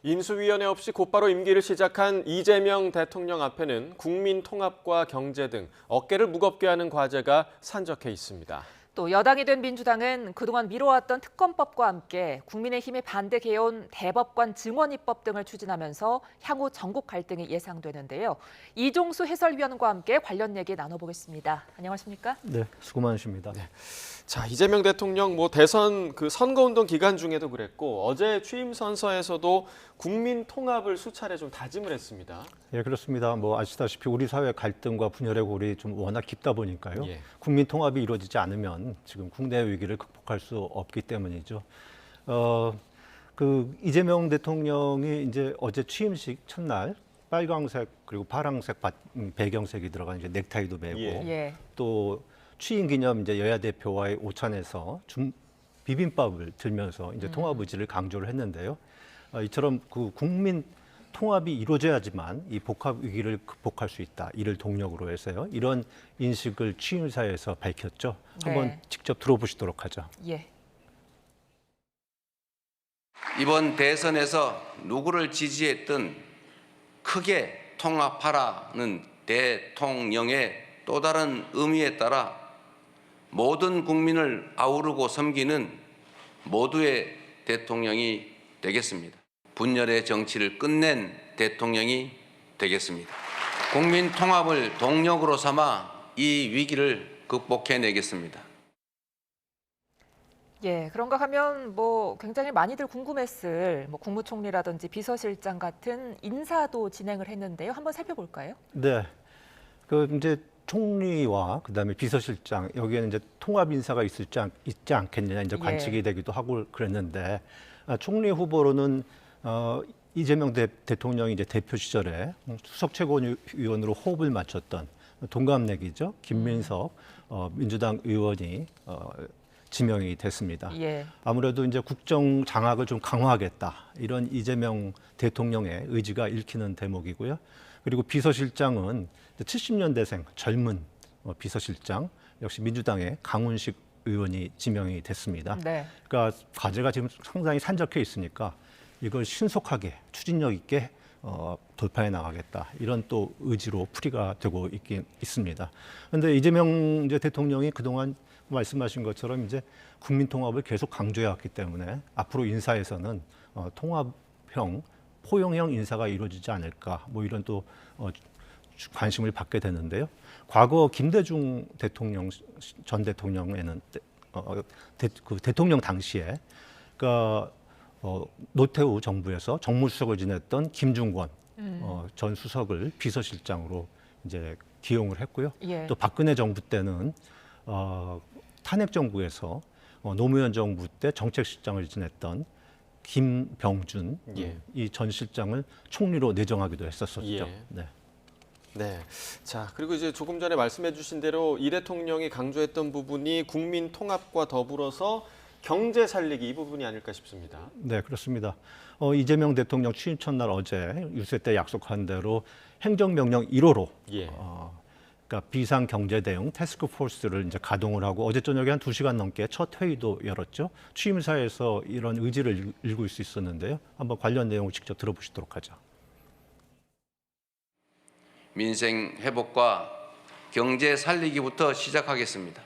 인수위원회 없이 곧바로 임기를 시작한 이재명 대통령 앞에는 국민 통합과 경제 등 어깨를 무겁게 하는 과제가 산적해 있습니다. 또 여당이 된 민주당은 그동안 미뤄왔던 특검법과 함께 국민의힘이 반대해온 대법관 증언입법 등을 추진하면서 향후 전국 갈등이 예상되는데요. 이종수 해설위원과 함께 관련 얘기 나눠보겠습니다. 안녕하십니까? 네, 수고 많으십니다. 네. 자, 이재명 대통령 대선 선거운동 기간 중에도 그랬고 어제 취임 선서에서도 국민 통합을 수차례 좀 다짐을 했습니다. 예, 그렇습니다. 아시다시피 우리 사회 갈등과 분열의 골이 좀 워낙 깊다 보니까요. 예. 국민 통합이 이루어지지 않으면 지금 국내 위기를 극복할 수 없기 때문이죠. 이재명 대통령이 이제 어제 취임식 첫날 빨강색 그리고 파랑색 배경색이 들어간 이제 넥타이도 매고 예. 또 취임 기념 이제 여야 대표와의 오찬에서 비빔밥을 들면서 이제 통합 의지를 강조를 했는데요. 이처럼 국민 통합이 이루어져야지만 이 복합 위기를 극복할 수 있다. 이를 동력으로 해서요. 이런 인식을 취임사에서 밝혔죠. 한번 직접 들어보시도록 하죠. 예. 이번 대선에서 누구를 지지했든 크게 통합하라는 대통령의 또 다른 의미에 따라 모든 국민을 아우르고 섬기는 모두의 대통령이 되겠습니다. 분열의 정치를 끝낸 대통령이 되겠습니다. 국민 통합을 동력으로 삼아 이 위기를 극복해내겠습니다. 예, 그런가 하면 굉장히 많이들 궁금했을 국무총리라든지 비서실장 같은 인사도 진행을 했는데요. 한번 살펴볼까요? 네. 이제 총리와 그다음에 비서실장 여기에는 이제 통합 인사가 있지 않겠느냐 이제 관측이 되기도 하고 그랬는데 총리 후보로는 이재명 대통령이 이제 대표 시절에 수석 최고위원으로 호흡을 맞췄던 동갑내기죠 김민석 민주당 의원이 지명이 됐습니다. 예. 아무래도 이제 국정 장악을 좀 강화하겠다 이런 이재명 대통령의 의지가 읽히는 대목이고요. 그리고 비서실장은 70년대생 젊은 비서실장 역시 민주당의 강훈식 의원이 지명이 됐습니다. 네. 그러니까 과제가 지금 상당히 산적해 있으니까 이걸 신속하게 추진력 있게 돌파해 나가겠다 이런 또 의지로 풀이가 되고 있긴 있습니다. 그런데 이재명 대통령이 그동안 말씀하신 것처럼 이제 국민 통합을 계속 강조해 왔기 때문에 앞으로 인사에서는 통합형 포용형 인사가 이루어지지 않을까 이런 또 관심을 받게 되는데요. 과거 김대중 대통령 전 대통령에는 대통령 당시에 노태우 정부에서 정무수석을 지냈던 김중권 전 수석을 비서실장으로 이제 기용을 했고요. 예. 또 박근혜 정부 때는 탄핵 정부에서 노무현 정부 때 정책실장을 지냈던 김병준 이 전 실장을 총리로 내정하기도 했었었죠. 예. 네. 네. 자, 그리고 이제 조금 전에 말씀해 주신 대로 이 대통령이 강조했던 부분이 국민 통합과 더불어서 경제 살리기 이 부분이 아닐까 싶습니다. 네, 그렇습니다. 이재명 대통령 취임 첫날 어제 유세 때 약속한 대로 행정명령 1호로 그러니까 비상경제 대응 태스크포스를 이제 가동을 하고 어제 저녁에 한 2시간 넘게 첫 회의도 열었죠. 취임사에서 이런 의지를 읽을 수 있었는데요. 한번 관련 내용을 직접 들어보시도록 하죠. 민생 회복과 경제 살리기부터 시작하겠습니다.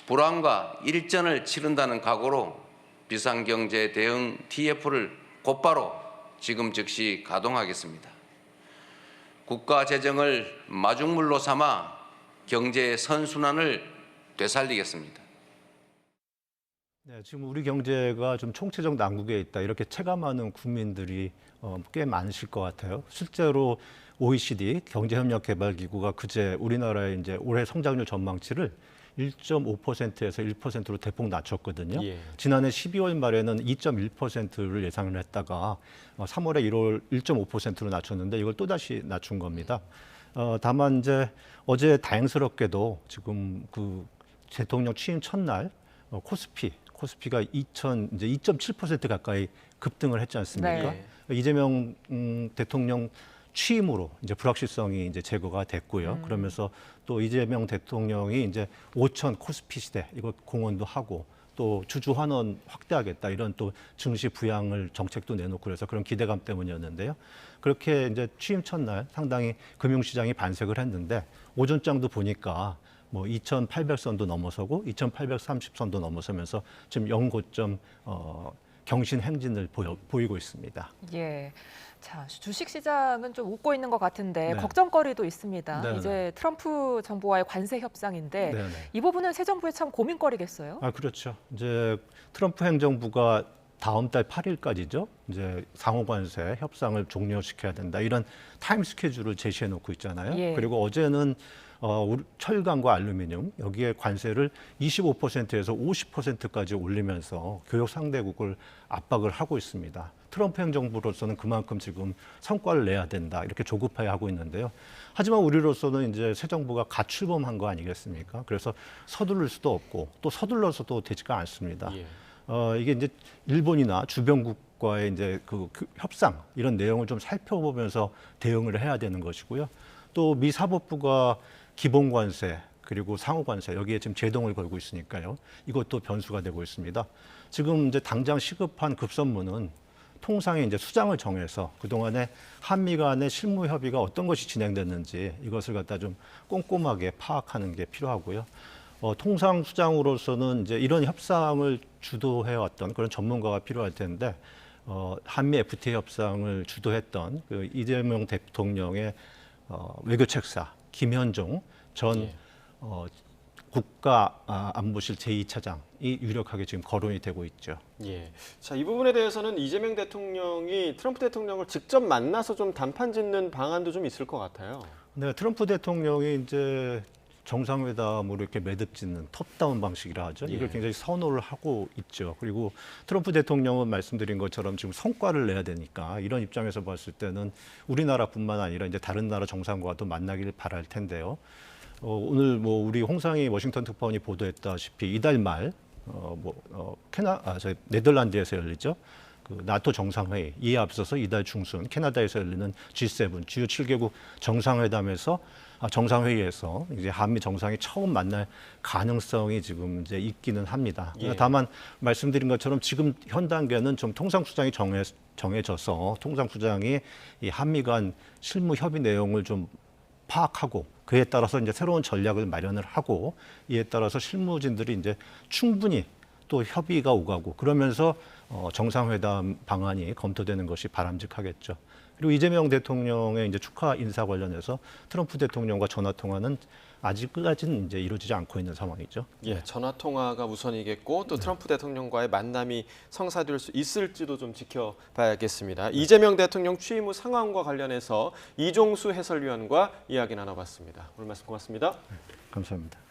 불황과 일전을 치른다는 각오로 비상경제 대응 TF를 곧바로 지금 즉시 가동하겠습니다. 국가 재정을 마중물로 삼아 경제 선순환을 되살리겠습니다. 네, 지금 우리 경제가 좀 총체적 난국에 있다 이렇게 체감하는 국민들이 꽤 많으실 것 같아요. 실제로 OECD 경제협력개발기구가 그제 우리나라의 이제 올해 성장률 전망치를 1.5%에서 1%로 대폭 낮췄거든요. 지난해 12월 말에는 2.1%를 예상을 했다가 3월에 1월 1.5%로 낮췄는데 이걸 또다시 낮춘 겁니다. 다만 이제 어제 다행스럽게도 지금 대통령 취임 첫날 코스피가 이제 2.7% 가까이 급등을 했지 않습니까? 네. 이재명 대통령 취임으로 이제 불확실성이 이제 제거가 됐고요. 그러면서 또 이재명 대통령이 이제 5천 코스피 시대 이거 공언도 하고 또 주주 환원 확대하겠다 이런 또 증시 부양을 정책도 내놓고 그래서 그런 기대감 때문이었는데요. 그렇게 이제 취임 첫날 상당히 금융시장이 반색을 했는데 오전장도 보니까 뭐 2,800선도 넘어서고 2,830선도 넘어서면서 지금 연고점 경신 행진을 보이고 있습니다. 예. 자, 주식 시장은 좀 웃고 있는 것 같은데 네. 걱정거리도 있습니다. 네, 이제 트럼프 정부와의 관세 협상인데 네네. 이 부분은 새 정부의 참 고민거리겠어요. 아, 그렇죠. 이제 트럼프 행정부가 다음 달 8일까지죠. 이제 상호관세 협상을 종료시켜야 된다. 이런 타임 스케줄을 제시해 놓고 있잖아요. 예. 그리고 어제는 철강과 알루미늄 여기에 관세를 25%에서 50%까지 올리면서 교역 상대국을 압박을 하고 있습니다. 트럼프 행정부로서는 그만큼 지금 성과를 내야 된다 이렇게 조급해 하고 있는데요. 하지만 우리로서는 이제 새 정부가 갓 출범한 거 아니겠습니까? 그래서 서두를 수도 없고 또 서둘러서도 되지가 않습니다. 예. 이게 이제 일본이나 주변국과의 이제 그 협상 이런 내용을 좀 살펴보면서 대응을 해야 되는 것이고요. 또 미 사법부가 기본 관세 그리고 상호 관세 여기에 지금 제동을 걸고 있으니까요. 이것도 변수가 되고 있습니다. 지금 이제 당장 시급한 급선무는 통상의 이제 수장을 정해서 그동안에 한미 간의 실무 협의가 어떤 것이 진행됐는지 이것을 갖다 좀 꼼꼼하게 파악하는 게 필요하고요. 통상 수장으로서는 이제 이런 협상을 주도해왔던 그런 전문가가 필요할 텐데 한미 FTA 협상을 주도했던 그 이재명 대통령의 외교책사 김현종 전 예. 국가안보실 제2차장이 유력하게 지금 거론이 되고 있죠. 예. 자, 이 부분에 대해서는 이재명 대통령이 트럼프 대통령을 직접 만나서 좀 단판 짓는 방안도 좀 있을 것 같아요. 네, 트럼프 대통령이 이제 정상회담으로 이렇게 매듭 짓는 톱다운 방식이라 하죠. 이걸 예. 굉장히 선호를 하고 있죠. 그리고 트럼프 대통령은 말씀드린 것처럼 지금 성과를 내야 되니까 이런 입장에서 봤을 때는 우리나라뿐만 아니라 이제 다른 나라 정상과도 만나기를 바랄 텐데요. 오늘 뭐 우리 홍상희 워싱턴 특파원이 보도했다시피 이달 말 네덜란드에서 열리죠. 그 나토 정상회의 이에 앞서서 이달 중순 캐나다에서 열리는 G7 주요 7개국 정상회담에서 정상회의에서 이제 한미 정상이 처음 만날 가능성이 지금 이제 있기는 합니다. 예. 다만 말씀드린 것처럼 지금 현 단계는 좀 통상수장이 정해져서 통상수장이 이 한미 간 실무 협의 내용을 좀 파악하고 그에 따라서 이제 새로운 전략을 마련을 하고 이에 따라서 실무진들이 이제 충분히 또 협의가 오가고 그러면서 정상회담 방안이 검토되는 것이 바람직하겠죠. 그리고 이재명 대통령의 이제 축하 인사 관련해서 트럼프 대통령과 전화 통화는 아직까지는 이제 이루어지지 않고 있는 상황이죠. 예, 전화 통화가 우선이겠고 또 트럼프 대통령과의 만남이 성사될 수 있을지도 좀 지켜봐야겠습니다. 이재명 대통령 취임 후 상황과 관련해서 이종수 해설위원과 이야기 나눠봤습니다. 오늘 말씀 고맙습니다. 감사합니다.